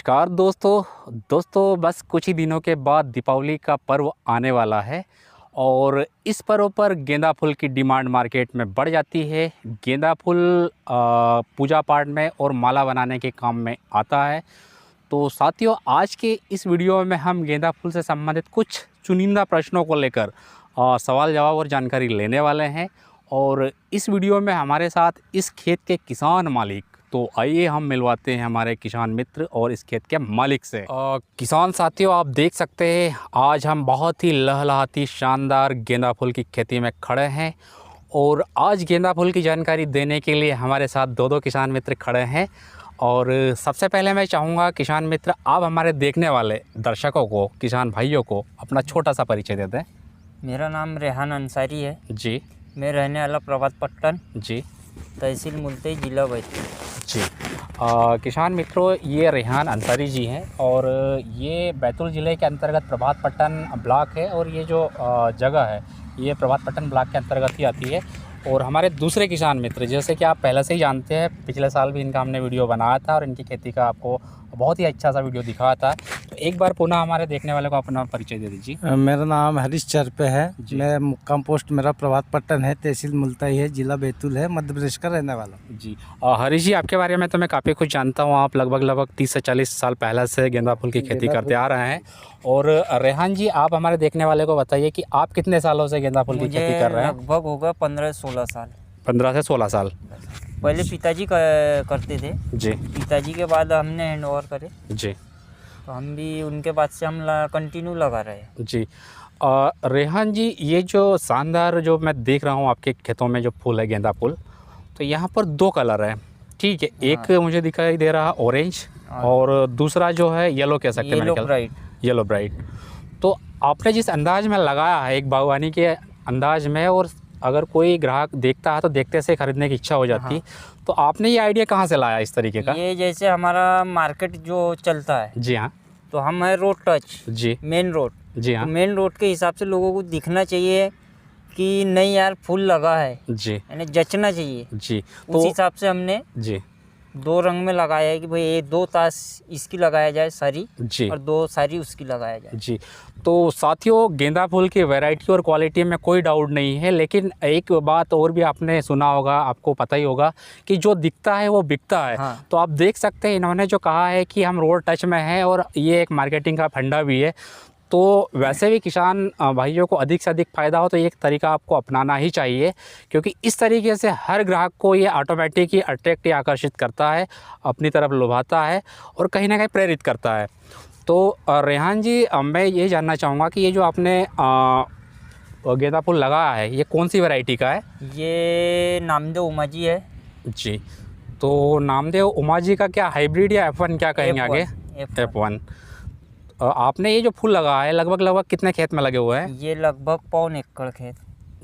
नमस्कार दोस्तों बस कुछ ही दिनों के बाद दीपावली का पर्व आने वाला है और इस पर्व पर गेंदा फूल की डिमांड मार्केट में बढ़ जाती है। गेंदा फूल पूजा पाठ में और माला बनाने के काम में आता है। तो साथियों, आज के इस वीडियो में हम गेंदा फूल से संबंधित कुछ चुनिंदा प्रश्नों को लेकर सवाल जवाब और जानकारी लेने वाले हैं। और इस वीडियो में हमारे साथ इस खेत के किसान मालिक, तो आइए हम मिलवाते हैं हमारे किसान मित्र और इस खेत के मालिक से। किसान साथियों, आप देख सकते हैं आज हम बहुत ही लहलहाती शानदार गेंदा फूल की खेती में खड़े हैं और आज गेंदा फूल की जानकारी देने के लिए हमारे साथ दो किसान मित्र खड़े हैं। और सबसे पहले मैं चाहूँगा किसान मित्र, आप हमारे देखने वाले दर्शकों को, किसान भाइयों को अपना छोटा सा परिचय दे दें। मेरा नाम रेहान अंसारी है जी। मैं रहने वाला प्रभात पट्टन, जी। तहसील मुल्ताई, जिला बैतूल। जी। किसान मित्रों, ये रेहान अंसारी जी हैं और ये बैतूल ज़िले के अंतर्गत प्रभात पट्टन ब्लॉक है और ये जो जगह है ये प्रभात पट्टन ब्लॉक के अंतर्गत ही आती है। और हमारे दूसरे किसान मित्र, जैसे कि आप पहले से ही जानते हैं, पिछले साल भी इनका हमने वीडियो बनाया था और इनकी खेती का आपको बहुत ही अच्छा सा वीडियो दिखाया था। तो एक बार पुनः हमारे देखने वाले को अपना परिचय दे दीजिए। मेरा नाम हरीश चरपे है। मैं मुक्काम पोस्ट मेरा प्रभात पट्टन है, तहसील मुल्ताई है, जिला बैतूल है, मध्य प्रदेश का रहने वाला हूँ। जी। हरीश जी, आपके बारे में तो मैं काफ़ी कुछ जानता हूँ। आप लगभग 30 से 40 साल पहले से गेंदा फूल की खेती करते आ रहे हैं। और रेहान जी, आप हमारे देखने वाले को बताइए कि आप कितने सालों से गेंदा फूल की खेती कर रहे हैं? लगभग होगा 15-16 साल। 15 से 16 साल। पहले पिताजी करते थे जी। पिताजी के बाद हमने हैंड ओवर करे। जी। तो हम भी उनके बाद से हम कंटिन्यू लगा रहे हैं। जी। रेहान जी, ये जो शानदार जो मैं देख रहा हूँ आपके खेतों में जो फूल है गेंदा फूल, तो यहाँ पर 2 कलर है, ठीक है। एक मुझे दिखाई दे रहा है ऑरेंज और दूसरा जो है येलो कह सकते हैं, येलो ब्राइट। तो आपने जिस अंदाज में लगाया है एक बागवानी के अंदाज में, और अगर कोई ग्राहक देखता है तो देखते से खरीदने की इच्छा हो जाती। तो आपने ये आइडिया कहाँ से लाया इस तरीके का? ये जैसे हमारा मार्केट जो चलता है। जी हाँ। तो हम है रोड टच। जी। Main road. जी हाँ। तो मेन रोड के हिसाब से लोगों को दिखना चाहिए कि नहीं यार फूल लगा है। जी। यानी जचना चाहिए। जी। उस हिसाब से हमने 2 रंग में लगाया है कि भाई ये 2 तास इसकी लगाया जाए सारी, जी, और 2 सारी उसकी लगाया जाए। जी। तो साथियों, गेंदा फूल की वैरायटी और क्वालिटी में कोई डाउट नहीं है, लेकिन एक बात और भी आपने सुना होगा, आपको पता ही होगा कि जो दिखता है वो बिकता है। हाँ। तो आप देख सकते हैं इन्होंने जो कहा है कि हम रोड टच में हैं और ये एक मार्केटिंग का फंडा भी है। तो वैसे भी किसान भाइयों को अधिक से अधिक फ़ायदा हो तो ये एक तरीका आपको अपनाना ही चाहिए, क्योंकि इस तरीके से हर ग्राहक को ये ऑटोमेटिक ही अट्रैक्ट या आकर्षित करता है, अपनी तरफ लुभाता है और कहीं ना कहीं प्रेरित करता है। तो रेहान जी, मैं ये जानना चाहूँगा कि ये जो आपने गेंदा फूल लगाया है ये कौन सी वैरायटी का है? ये नामदेव उमा जी है। जी। तो नामदेव उमा जी का क्या हाइब्रिड या F1 क्या कहेंगे आगे? F1। आपने ये जो फूल लगाया है लगभग कितने खेत में लगे हुए हैं? ये लगभग 1.25 एकड़ खेत।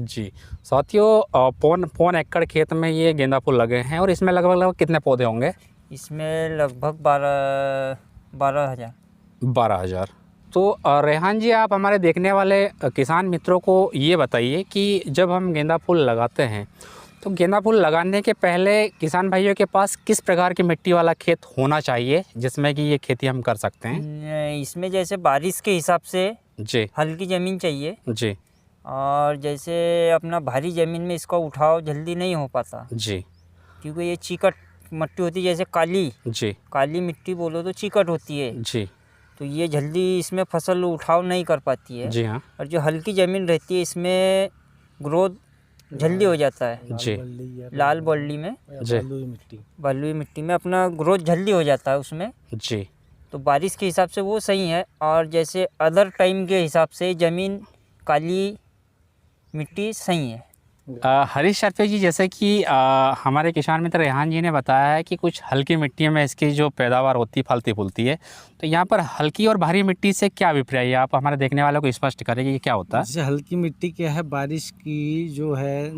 जी। साथियों, पौन एकड़ खेत में ये गेंदा फूल लगे हैं और इसमें लगभग कितने पौधे होंगे? इसमें लगभग 12,000। 12,000। तो रेहान जी, आप हमारे देखने वाले किसान मित्रों को ये बताइए कि जब हम गेंदा फूल लगाते हैं तो गेंदा फूल लगाने के पहले किसान भाइयों के पास किस प्रकार की मिट्टी वाला खेत होना चाहिए जिसमें कि ये खेती हम कर सकते हैं? इसमें जैसे बारिश के हिसाब से जी हल्की ज़मीन चाहिए। जी। और जैसे अपना भारी ज़मीन में इसका उठाव जल्दी नहीं हो पाता जी, क्योंकि ये चीकट मिट्टी होती है, जैसे काली मिट्टी बोलो तो चीकट होती है जी। तो ये जल्दी इसमें फसल उठाव नहीं कर पाती है। जी हाँ। और जो हल्की ज़मीन रहती है इसमें ग्रोथ जल्दी हो जाता है। जी। लाल बल्ली में, बलुई मिट्टी में अपना ग्रोथ जल्दी हो जाता है उसमें। जी। तो बारिश के हिसाब से वो सही है। और जैसे अदर टाइम के हिसाब से ज़मीन काली मिट्टी सही है। हरीश शर्फे जी, जैसे कि हमारे किसान मित्र रेहान जी ने बताया है कि कुछ हल्की मिट्टी में इसकी जो पैदावार होती फलती फूलती है, तो यहाँ पर हल्की और भारी मिट्टी से क्या अभिप्राय है? आप हमारे देखने वालों को स्पष्ट करें कि ये क्या होता है? जैसे हल्की मिट्टी क्या है, बारिश की जो है,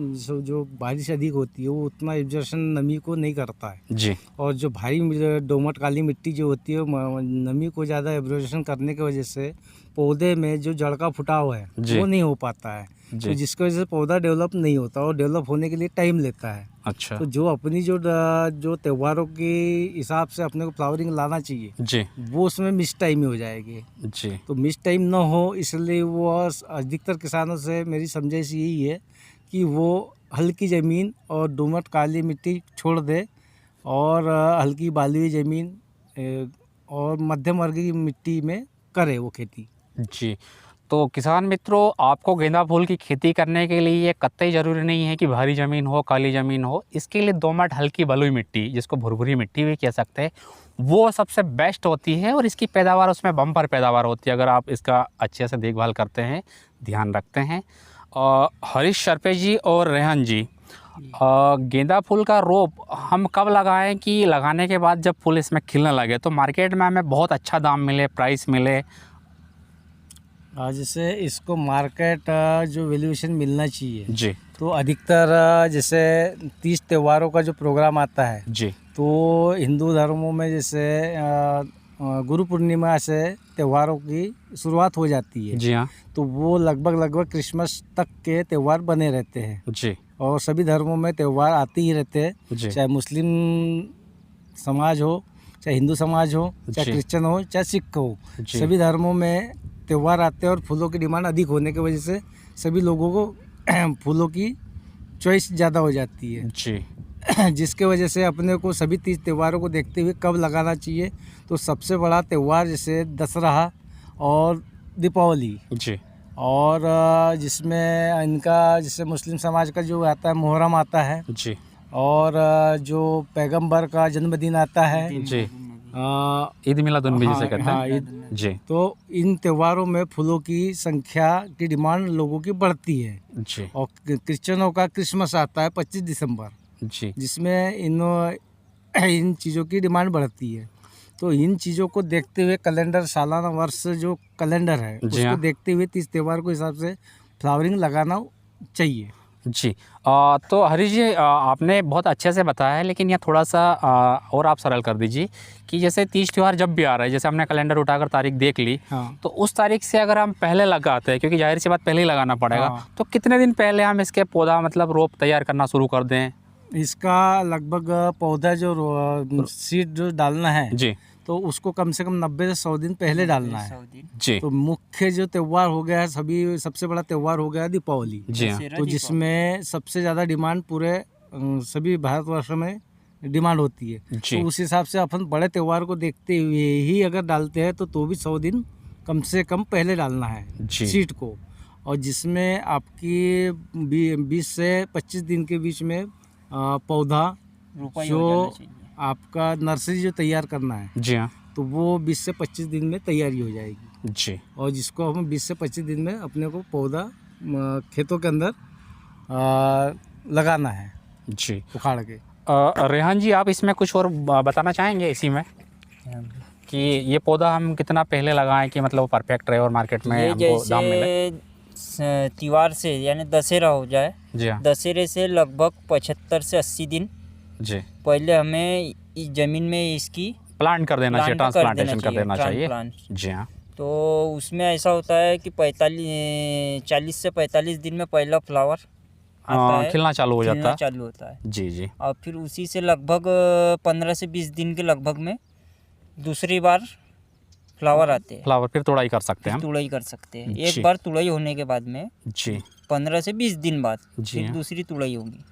जो बारिश अधिक होती है वो उतना एब्जॉर्प्शन नमी को नहीं करता है। जी। और जो भारी दोमट काली मिट्टी जो होती है नमी को ज़्यादा एब्जॉर्प्शन करने की वजह से पौधे में जो जड़ का फुटाव है जी। वो नहीं हो पाता है, जी। तो जिसकी वजह से पौधा डेवलप नहीं होता और डेवलप होने के लिए टाइम लेता है। अच्छा। तो जो अपनी जो त्योहारों के हिसाब से अपने को फ्लावरिंग लाना चाहिए जी। वो उसमें मिस टाइम ही हो जाएगी। जी। तो मिस टाइम ना हो इसलिए वो अधिकतर किसानों से मेरी समझाइश यही है कि वो हल्की ज़मीन और दोमट काली मिट्टी छोड़ दे और हल्की बालुई ज़मीन और मध्यम वर्गीय की मिट्टी में करे वो खेती। जी। तो किसान मित्रों, आपको गेंदा फूल की खेती करने के लिए ये कतई ज़रूरी नहीं है कि भारी ज़मीन हो, काली ज़मीन हो। इसके लिए दोमट हल्की बलुई मिट्टी, जिसको भुरभुरी मिट्टी भी कह सकते हैं, वो सबसे बेस्ट होती है और इसकी पैदावार उसमें बम्पर पैदावार होती है अगर आप इसका अच्छे से देखभाल करते हैं, ध्यान रखते हैं। हरीश शर्पे जी और रेहान जी, गेंदा फूल का रोप हम कब लगाएं कि लगाने के बाद जब फूल इसमें खिलने लगे तो मार्केट में हमें बहुत अच्छा दाम मिले, प्राइस मिले? जैसे इसको मार्केट जो वैल्यूएशन मिलना चाहिए जी। तो अधिकतर जैसे 30 त्योहारों का जो प्रोग्राम आता है जी। तो हिंदू धर्मों में जैसे गुरु पूर्णिमा से त्योहारों की शुरुआत हो जाती है। जी हाँ। तो वो लगभग क्रिसमस तक के त्यौहार बने रहते हैं जी। और सभी धर्मों में त्यौहार आते ही रहते हैं, जी। चाहे मुस्लिम समाज हो, चाहे हिंदू समाज हो, चाहे जी। क्रिश्चियन हो, चाहे सिख हो, जी। सभी धर्मों में त्यौहार आते हैं और फूलों की डिमांड अधिक होने की वजह से सभी लोगों को फूलों की चॉइस ज़्यादा हो जाती है। जी। जिसके वजह से अपने को सभी 30 त्योहारों को देखते हुए कब लगाना चाहिए, तो सबसे बड़ा त्यौहार जैसे दशहरा और दीपावली, जी। और जिसमें इनका जैसे मुस्लिम समाज का जो आता है मुहर्रम आता है, जी। और जो पैगंबर का जन्मदिन आता है, जी। आ, ईद मिलादुन्नबी हाँ, जिसे कहते हाँ, हैं। ईद। जी। तो इन त्योहारों में फूलों की संख्या की डिमांड लोगों की बढ़ती है। जी। और क्रिश्चियनों का क्रिसमस आता है 25 दिसंबर, जी। जिसमें इन चीज़ों की डिमांड बढ़ती है। तो इन चीज़ों को देखते हुए कैलेंडर, सालाना वर्ष जो कैलेंडर है जी उसको हाँ। देखते हुए 30 त्योहार के हिसाब से फ्लावरिंग लगाना चाहिए। जी। तो हरीश जी, आपने बहुत अच्छे से बताया है, लेकिन यह थोड़ा सा और आप सरल कर दीजिए कि जैसे 30 त्यौहार जब भी आ रहा है, जैसे हमने कैलेंडर उठाकर तारीख देख ली, हाँ। तो उस तारीख से अगर हम पहले लगाते हैं, क्योंकि जाहिर सी बात पहले ही लगाना पड़ेगा, हाँ। तो कितने दिन पहले हम इसके पौधा मतलब रोप तैयार करना शुरू कर दें? इसका लगभग पौधा जो सीड जो डालना है जी। तो उसको कम से कम 90 से 100 दिन पहले डालना है। जी। तो मुख्य जो त्यौहार हो गया है, सबसे बड़ा त्यौहार हो गया है दीपावली। जी हाँ। तो जिसमें सबसे ज़्यादा डिमांड पूरे सभी भारतवर्ष में डिमांड होती है। जी। तो उस हिसाब से अपन बड़े त्यौहार को देखते हुए ही अगर डालते हैं तो भी 100 दिन कम से कम पहले डालना है जी। सीड को, और जिसमें आपकी 20 से 25 दिन के बीच में पौधा जो आपका नर्सरी जो तैयार करना है, जी हाँ। तो वो 20 से 25 दिन में तैयारी हो जाएगी। जी। और जिसको हम 20 से 25 दिन में अपने को पौधा खेतों के अंदर लगाना है जी। उखाड़ के। रेहान जी, आप इसमें कुछ और बताना चाहेंगे इसी में कि ये पौधा हम कितना पहले लगाएं कि मतलब वो परफेक्ट रहे और मार्केट में ये हमको दाम मिले? जैसे त्योहार से यानी दशहरा हो जाए, जी हाँ। दशहरे से लगभग 75 से 80 दिन जी। पहले हमें इस ज़मीन में इसकी प्लांट कर देना चाहिए, ट्रांसप्लांटेशन कर देना चाहिए। ट्रांसप्लांट। जी हाँ। तो उसमें ऐसा होता है कि 40 से 45 दिन में पहला फ्लावर आता है, खिलना चालू हो जाता खिलना है। चालू होता है। जी। जी। और फिर उसी से लगभग 15 से 20 दिन के लगभग में दूसरी बार फ्लावर आते हैं। फ्लावर फिर तोड़ाई कर सकते हैं हम। तुड़ाई कर सकते हैं। जी। एक बार तुड़ाई होने के बाद में जी। 15 से 20 दिन बाद जी फिर हाँ। दूसरी तुड़ाई होगी।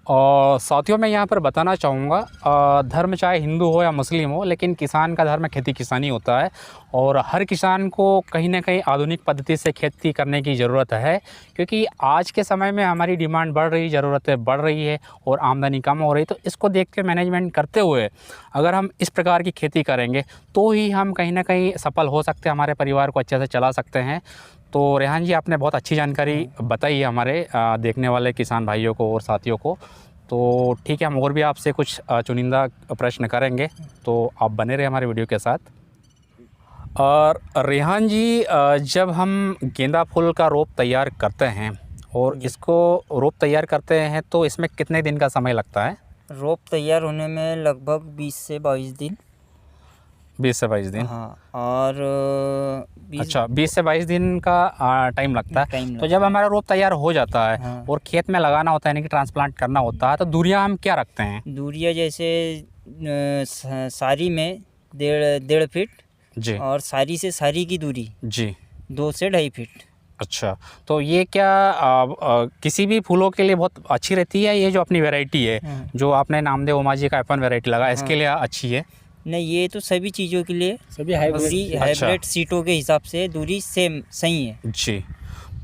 और साथियों, मैं यहाँ पर बताना चाहूँगा, धर्म चाहे हिंदू हो या मुस्लिम हो, लेकिन किसान का धर्म खेती किसानी होता है और हर किसान को कहीं ना कहीं आधुनिक पद्धति से खेती करने की ज़रूरत है, क्योंकि आज के समय में हमारी डिमांड बढ़ रही, ज़रूरतें बढ़ रही है और आमदनी कम हो रही। तो इसको देख के मैनेजमेंट करते हुए अगर हम इस प्रकार की खेती करेंगे तो ही हम कहीं ना कहीं सफल हो सकते हैं, हमारे परिवार को अच्छे से चला सकते हैं। तो रेहान जी, आपने बहुत अच्छी जानकारी बताई है हमारे देखने वाले किसान भाइयों को और साथियों को। तो ठीक है, हम और भी आपसे कुछ चुनिंदा प्रश्न करेंगे, तो आप बने रहे हमारे वीडियो के साथ। और रेहान जी, जब हम गेंदा फूल का रोप तैयार करते हैं और इसको रोप तैयार करते हैं तो इसमें कितने दिन का समय लगता है? रोप तैयार होने में लगभग 20 से 22 दिन। 20 से 22 दिन। हाँ, और 20 अच्छा, 20 से 22 दिन का टाइम लगता है। टाइम तो जब हमारा रोप तैयार हो जाता है हाँ। और खेत में लगाना होता है, यानी कि ट्रांसप्लांट करना होता है, तो दूरियां हम क्या रखते हैं? दूरिया जैसे सारी में 1.5 फीट, जी और सारी से सारी की दूरी जी। 2 से 2.5 फीट। अच्छा, तो ये क्या किसी भी फूलों के लिए बहुत अच्छी रहती है? ये जो अपनी वैरायटी है, हाँ। जो आपने नामदेव उमाजी का F1 वैरायटी लगा, इसके लिए अच्छी है? नहीं, ये तो सभी चीज़ों के लिए सभी हाइब्रिड दूरी अच्छा। हाइब्रिड सीटों के हिसाब से दूरी सेम सही है। जी।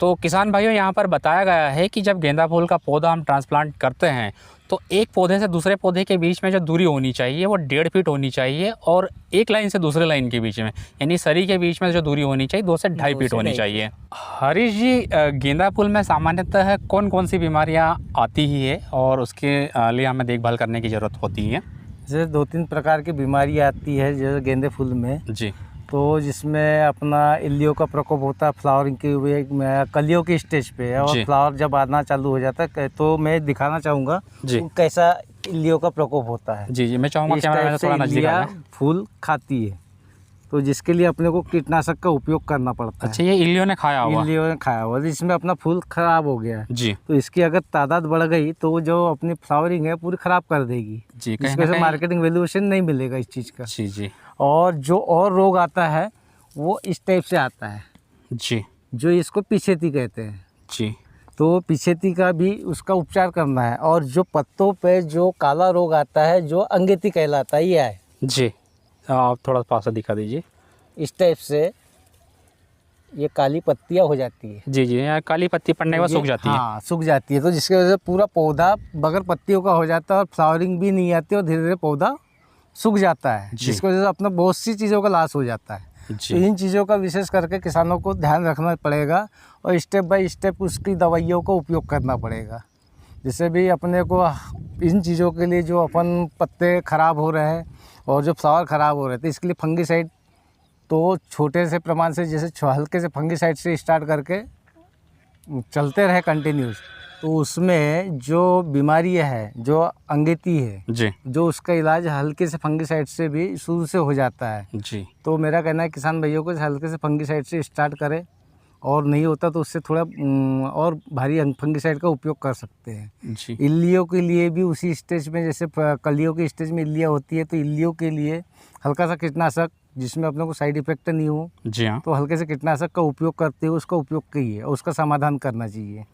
तो किसान भाइयों, यहाँ पर बताया गया है कि जब गेंदा फूल का पौधा हम ट्रांसप्लांट करते हैं तो एक पौधे से दूसरे पौधे के बीच में जो दूरी होनी चाहिए वो 1.5 फीट होनी चाहिए, और एक लाइन से दूसरे लाइन के बीच में, यानी सरी के बीच में जो दूरी होनी चाहिए 2 से 2.5 फीट होनी चाहिए। हरीश जी, गेंदा फूल में सामान्यतः कौन कौन सी बीमारियाँ आती ही है और उसके लिए हमें देखभाल करने की ज़रूरत होती है? जैसे 2-3 प्रकार की बीमारी आती है जैसे गेंदे फूल में। जी तो जिसमें अपना इल्लियों का प्रकोप होता है फ्लावरिंग की कलियों की स्टेज पे, और जी। फ्लावर जब आना चालू हो जाता है तो मैं दिखाना चाहूँगा जी। कि कैसा इल्लियों का प्रकोप होता है। जी जी, मैं चाहूँगा इस कैमरा टाइप में से थोड़ा नज़दीक आ इल्लियाँ जाए। फूल खाती है, तो जिसके लिए अपने को कीटनाशक का उपयोग करना पड़ता है। अच्छा, ये इल्लियों ने खाया हुआ? इल्लियों ने खाया हुआ, जिसमें अपना फूल खराब हो गया है, जी तो इसकी अगर तादाद बढ़ गई तो वो जो अपनी फ्लावरिंग है पूरी ख़राब कर देगी, जी, कहीं जिसकी ना वजह से कहीं। मार्केटिंग वैल्यूएशन नहीं मिलेगा इस चीज़ का। जी जी और जो और रोग आता है वो इस टाइप से आता है, जी जो इसको पिछेती कहते हैं। जी। तो पिछेती का भी उसका उपचार करना है। और जो पत्तों पे जो काला रोग आता है जो अंगेती कहलाता है, ये है जी, आप थोड़ा पास से दिखा दीजिए। इस टाइप से ये काली पत्तियाँ हो जाती है। जी जी, यहाँ काली पत्ती पड़ने के बाद सूख जाती है। हाँ, सूख जाती है, तो जिसकी वजह से पूरा पौधा बगैर पत्तियों का हो जाता है और फ्लावरिंग भी नहीं आती और धीरे धीरे पौधा सूख जाता है, जी। जिसकी वजह से अपना बहुत सी चीज़ों का लॉस हो जाता है। तो जी इन चीज़ों का विशेष करके किसानों को ध्यान रखना पड़ेगा और स्टेप बाय स्टेप उसकी दवाइयों का उपयोग करना पड़ेगा, जिससे भी अपने को इन चीज़ों के लिए जो अपन पत्ते ख़राब हो रहे हैं और जो फ्लावर ख़राब हो रहे थे, इसके लिए फंगीसाइड तो छोटे से प्रमाण से, जैसे हल्के से फंगीसाइड से स्टार्ट करके चलते रहे कंटिन्यूस, तो उसमें जो बीमारी है जो अंगेती है, जी जो उसका इलाज हल्के से फंगीसाइड से भी शुरू से हो जाता है। जी तो मेरा कहना है किसान भाइयों को हल्के से फंगीसाइड से स्टार्ट करें, और नहीं होता तो उससे थोड़ा और भारी फंगीसाइड का उपयोग कर सकते हैं। जी इल्लियों के लिए भी उसी स्टेज में, जैसे कलियों की स्टेज में इल्लियाँ होती है, तो इल्लियों के लिए हल्का सा कीटनाशक जिसमें अपने को साइड इफेक्ट नहीं हो, जी हाँ। तो हल्के से कीटनाशक का उपयोग करते हुए उसका उपयोग कीजिए और उसका समाधान करना चाहिए।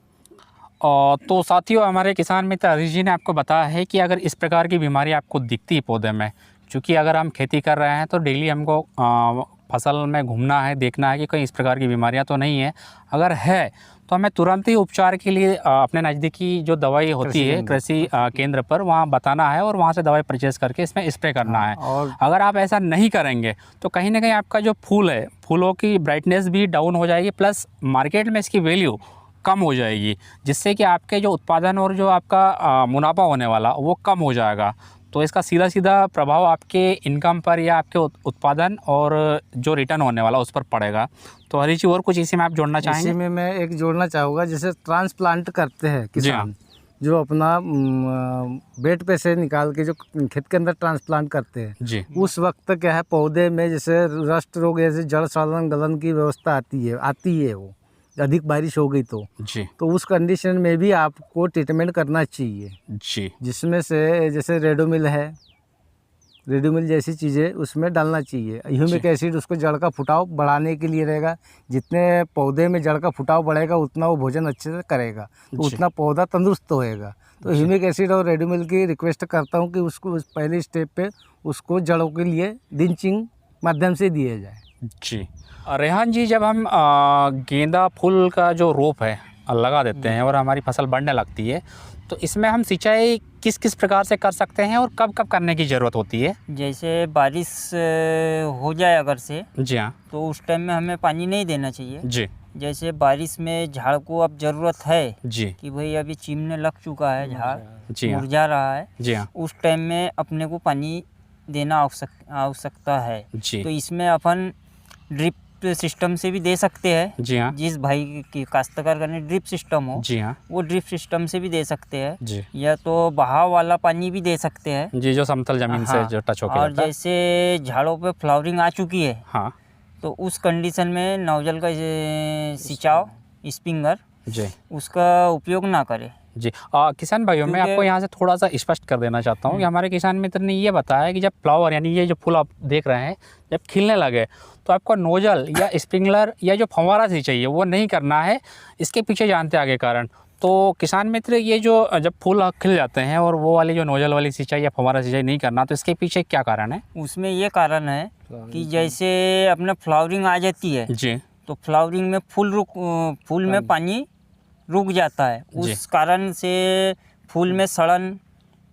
तो साथियों, हमारे किसान मित्र हरीश जी ने आपको बताया है कि अगर इस प्रकार की बीमारी आपको दिखती है पौधे में, चूँकि अगर हम खेती कर रहे हैं तो डेली हमको फसल में घूमना है, देखना है कि कहीं इस प्रकार की बीमारियां तो नहीं है। अगर है तो हमें तुरंत ही उपचार के लिए अपने नज़दीकी जो दवाई होती है कृषि केंद्र पर वहाँ बताना है और वहाँ से दवाई परचेज़ करके इसमें स्प्रे करना है। और अगर आप ऐसा नहीं करेंगे तो कहीं ना कहीं आपका जो फूल है, फूलों की ब्राइटनेस भी डाउन हो जाएगी, प्लस मार्केट में इसकी वैल्यू कम हो जाएगी, जिससे कि आपके जो उत्पादन और जो आपका मुनाफा होने वाला वो कम हो जाएगा। तो इसका सीधा सीधा प्रभाव आपके इनकम पर या आपके उत्पादन और जो रिटर्न होने वाला उस पर पड़ेगा। तो हरीश जी, और कुछ इसी में आप जोड़ना चाहेंगे? इसी में मैं एक जोड़ना चाहूँगा, जैसे ट्रांसप्लांट करते हैं किसान, जो अपना बेड पे से निकाल के जो खेत के अंदर ट्रांसप्लांट करते हैं, जी उस वक्त क्या है पौधे में जैसे रस्ट रोग जैसे जड़ सड़न गलन की व्यवस्था आती है वो अधिक बारिश हो गई जी तो उस कंडीशन में भी आपको ट्रीटमेंट करना चाहिए, जी जिसमें से जैसे रेडोमिल है, रेडोमिल जैसी चीज़ें उसमें डालना चाहिए। ह्यूमिक एसिड उसको जड़ का फुटाव बढ़ाने के लिए रहेगा, जितने पौधे में जड़ का फुटाव बढ़ेगा उतना वो भोजन अच्छे से करेगा, तो जी। उतना पौधा तंदुरुस्त होएगा। तो ह्यूमिक एसिड और रेडोमिल की रिक्वेस्ट करता हूँ कि उसको पहले स्टेप पे उसको जड़ों के लिए ड्रिंचिंग माध्यम से दिया जाए। जी। रेहान जी, जब हम गेंदा फूल का जो रोप है लगा देते हैं और हमारी फसल बढ़ने लगती है, तो इसमें हम सिंचाई किस किस प्रकार से कर सकते हैं और कब कब करने की ज़रूरत होती है? जैसे बारिश हो जाए अगर से, जी हाँ। तो उस टाइम में हमें पानी नहीं देना चाहिए। जी जैसे बारिश में झाड़ को अब ज़रूरत है जी कि भाई अभी चीमने लग चुका है, झाड़ जी हाँ। मुरझा रहा है, जी हाँ। उस टाइम में अपने को पानी देना आवश्यकता है। जी तो इसमें अपन ड्रिप ड्रिप सिस्टम से भी दे सकते हैं। जी हाँ। जिस भाई की काश्तकार करने ड्रिप सिस्टम हो, जी हाँ। वो ड्रिप सिस्टम से भी दे सकते हैं, जी या तो बहाव वाला पानी भी दे सकते हैं। जी, जो समतल ज़मीन से हाँ, जो टच होके और जाता है। जैसे झाड़ों पे फ्लावरिंग आ चुकी है, हाँ तो उस कंडीशन में नवजल का सिंचाव स्प्रिंकलर जी उसका उपयोग ना करें। जी। किसान भाइयों, मैं क्योंकि- आपको यहाँ से थोड़ा सा स्पष्ट कर देना चाहता हूँ कि हमारे किसान मित्र ने ये बताया कि जब फ्लावर यानी ये जो फूल आप देख रहे हैं जब खिलने लगे तो आपको नोजल या स्प्रिंकलर या जो फव्वारा सिंचाई है वो नहीं करना है। इसके पीछे जानते आगे कारण। तो किसान मित्र, ये जो जब फूल खिल जाते हैं और वो वाली जो नोजल वाली सिंचाई या फव्वारा सिंचाई नहीं करना, तो इसके पीछे क्या कारण है? उसमें ये कारण है कि जैसे अपने फ्लावरिंग आ जाती है, जी तो फ्लावरिंग में फूल में पानी रुक जाता है। उस कारण से फूल में सड़न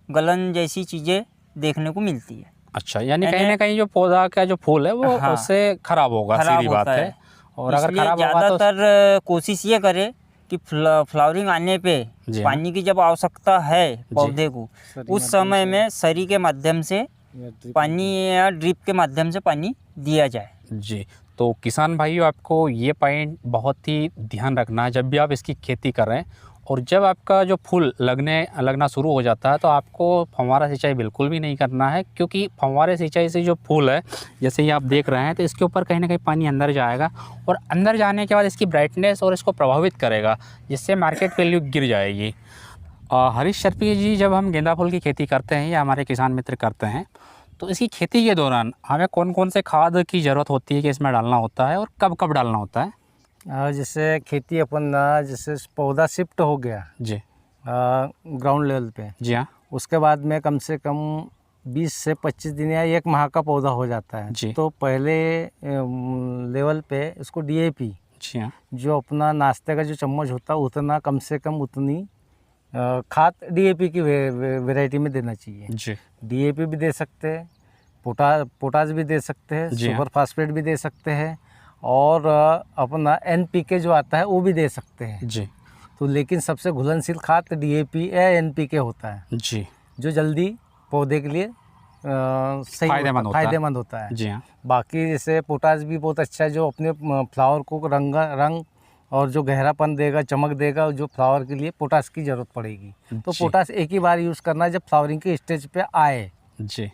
गलन जैसी चीज़ें देखने को मिलती है। अच्छा, यानी कहीं ना कहीं जो पौधा का जो फूल है वो हाँ, उससे खराब होगा, खराब सीधी बात होता है। और अगर इसलिए खराब होगा तो ज़्यादातर कोशिश ये करे कि फ्लावरिंग आने पे जी पानी की जब आवश्यकता है पौधे को, उस समय में सरी के माध्यम से पानी या ड्रिप के माध्यम से पानी दिया जाए। जी। तो किसान भाइयों, आपको ये पॉइंट बहुत ही ध्यान रखना है जब भी आप इसकी खेती कर रहे हैं। और जब आपका जो फूल लगना शुरू हो जाता है तो आपको फव्वारा सिंचाई बिल्कुल भी नहीं करना है, क्योंकि फव्वारे सिंचाई से जो फूल है जैसे ये आप देख रहे हैं तो इसके ऊपर कहीं ना कहीं पानी अंदर जाएगा और अंदर जाने के बाद इसकी ब्राइटनेस और इसको प्रभावित करेगा, जिससे मार्केट वैल्यू गिर जाएगी। हरीश शर्पी जी, जब हम गेंदा फूल की खेती करते हैं या हमारे किसान मित्र करते हैं तो इसकी खेती के दौरान हमें कौन कौन से खाद की ज़रूरत होती है कि इसमें डालना होता है और कब कब डालना होता है? जैसे खेती अपन जैसे पौधा शिफ्ट हो गया जी ग्राउंड लेवल पे, जी हाँ उसके बाद में कम से कम 20 से 25 दिन या 1 माह का पौधा हो जाता है जी। तो पहले लेवल पे इसको डीएपी, जी हाँ जो अपना नाश्ते का जो चम्मच होता है उतना कम से कम उतनी खाद डीएपी की वैरायटी में देना चाहिए। जी डीएपी भी दे सकते हैं, पोटाश भी दे सकते हैं, जी हाँ। सुपर फास्फेट भी दे सकते हैं, और अपना एनपीके जो आता है वो भी दे सकते हैं। जी तो लेकिन सबसे घुलनशील खाद डीएपी या एनपीके होता है, जी जो जल्दी पौधे के लिए सही फायदेमंद होता है। जी हाँ बाकी जैसे पोटाश भी बहुत अच्छा है, जो अपने फ्लावर को रंग और जो गहरापन देगा, चमक देगा, जो फ्लावर के लिए पोटाश की ज़रूरत पड़ेगी। तो जी। पोटाश एक ही बार यूज़ करना है जब फ्लावरिंग के स्टेज पे आए, जी।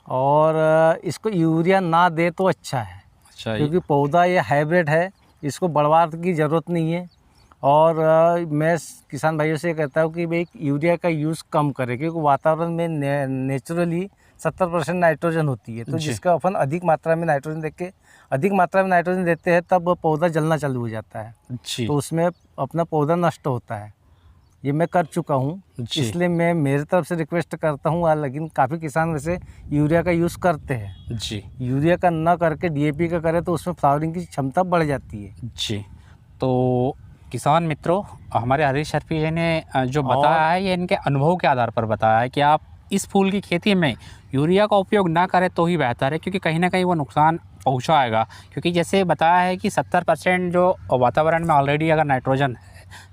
और इसको यूरिया ना दे तो अच्छा है, अच्छा, क्योंकि पौधा ये हाइब्रिड है, इसको बढ़वार की ज़रूरत नहीं है। और मैं किसान भाइयों से कहता हूँ कि भाई यूरिया का यूज़ कम करें, क्योंकि वातावरण में नेचुरली 70% नाइट्रोजन होती है। तो जी। जिसका अपन अधिक मात्रा में नाइट्रोजन देते हैं तब पौधा जलना चालू हो जाता है, जी तो उसमें अपना पौधा नष्ट होता है। ये मैं कर चुका हूँ, जी। इसलिए मैं मेरी तरफ से रिक्वेस्ट करता हूँ। लेकिन काफ़ी किसान वैसे यूरिया का यूज़ करते हैं। जी यूरिया का ना करके डीएपी का करें तो उसमें फ्लावरिंग की क्षमता बढ़ जाती है। जी। तो किसान मित्रों, हमारे हरीश शर्पी जी ने जो बताया है ये इनके अनुभव के आधार पर बताया है कि आप इस फूल की खेती में यूरिया का उपयोग ना करें तो ही बेहतर है, क्योंकि कहीं ना कहीं वो नुकसान पहुंचाएगा। क्योंकि जैसे बताया है कि 70% जो वातावरण में ऑलरेडी अगर नाइट्रोजन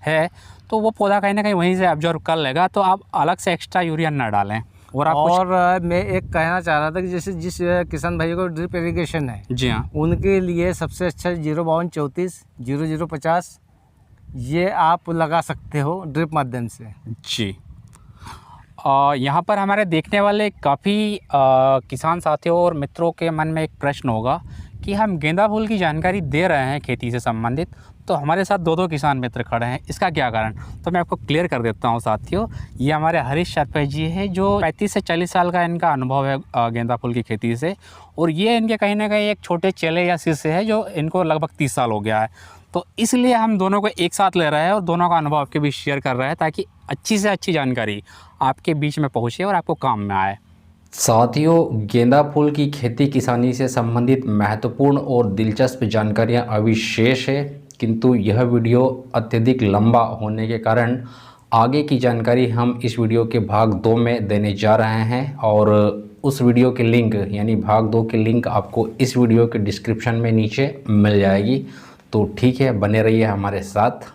है तो वो पौधा कहीं ना कहीं वहीं से ऑब्जर्व कर लेगा, तो आप अलग से एक्स्ट्रा यूरिया ना डालें। और मैं एक कहना चाह रहा था कि जैसे जिस किसान भाइयों को ड्रिप इरिगेशन है, जी हाँ, उनके लिए सबसे अच्छा 05234 0050 ये आप लगा सकते हो ड्रिप माध्यम से। जी। यहाँ पर हमारे देखने वाले काफ़ी किसान साथियों और मित्रों के मन में एक प्रश्न होगा कि हम गेंदा फूल की जानकारी दे रहे हैं खेती से संबंधित, तो हमारे साथ दो किसान मित्र खड़े हैं, इसका क्या कारण? तो मैं आपको क्लियर कर देता हूं साथियों। ये हमारे हरीश शर्पी जी है, जो 35 से 40 साल का इनका अनुभव है गेंदा फूल की खेती से, और ये इनके कहीं ना कहीं एक छोटे चेले या शिष्य है जो इनको लगभग 30 साल हो गया है। तो इसलिए हम दोनों को एक साथ ले रहे हैं और दोनों का अनुभव आपके बीच शेयर कर रहे हैं, ताकि अच्छी से अच्छी जानकारी आपके बीच में पहुँचे और आपको काम में आए। साथियों, गेंदा फूल की खेती किसानी से संबंधित महत्वपूर्ण और दिलचस्प जानकारियां अभी शेष है, किंतु यह वीडियो अत्यधिक लंबा होने के कारण आगे की जानकारी हम इस वीडियो के भाग 2 में देने जा रहे हैं, और उस वीडियो के लिंक यानी भाग 2 की लिंक आपको इस वीडियो के डिस्क्रिप्शन में नीचे मिल जाएगी। तो ठीक है, बने रहिए हमारे साथ।